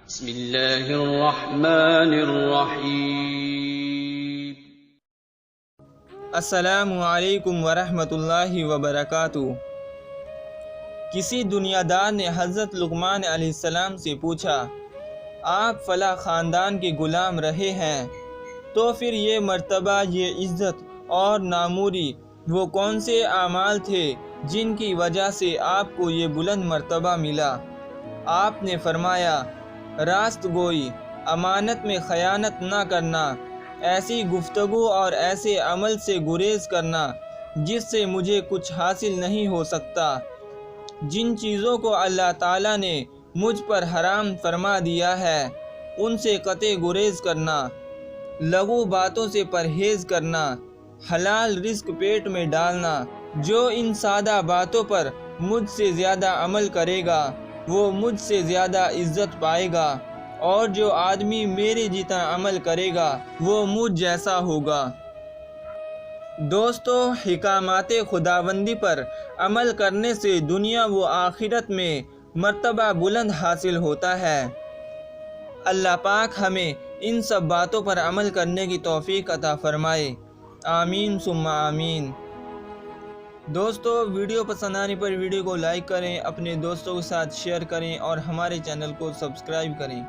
بسم اللہ الرحمن الرحیم۔ السلام علیکم ورحمۃ اللہ وبرکاتہ۔ کسی دنیا دار نے حضرت لقمان علیہ السلام سے پوچھا، آپ فلاں خاندان کے غلام رہے ہیں، تو پھر یہ مرتبہ، یہ عزت اور ناموری وہ کون سے اعمال تھے جن کی وجہ سے آپ کو یہ بلند مرتبہ ملا؟ آپ نے فرمایا، راست گوئی، امانت میں خیانت نہ کرنا، ایسی گفتگو اور ایسے عمل سے گریز کرنا جس سے مجھے کچھ حاصل نہیں ہو سکتا، جن چیزوں کو اللہ تعالیٰ نے مجھ پر حرام فرما دیا ہے ان سے قطع گریز کرنا، لغو باتوں سے پرہیز کرنا، حلال رزق پیٹ میں ڈالنا۔ جو ان سادہ باتوں پر مجھ سے زیادہ عمل کرے گا وہ مجھ سے زیادہ عزت پائے گا، اور جو آدمی میرے جتنا عمل کرے گا وہ مجھ جیسا ہوگا۔ دوستو، احکامات خداوندی پر عمل کرنے سے دنیا و آخرت میں مرتبہ بلند حاصل ہوتا ہے۔ اللہ پاک ہمیں ان سب باتوں پر عمل کرنے کی توفیق عطا فرمائے، آمین ثم آمین۔ دوستو، ویڈیو پسند آنے پر ویڈیو کو لائک کریں، اپنے دوستوں کے ساتھ شیئر کریں اور ہمارے چینل کو سبسکرائب کریں۔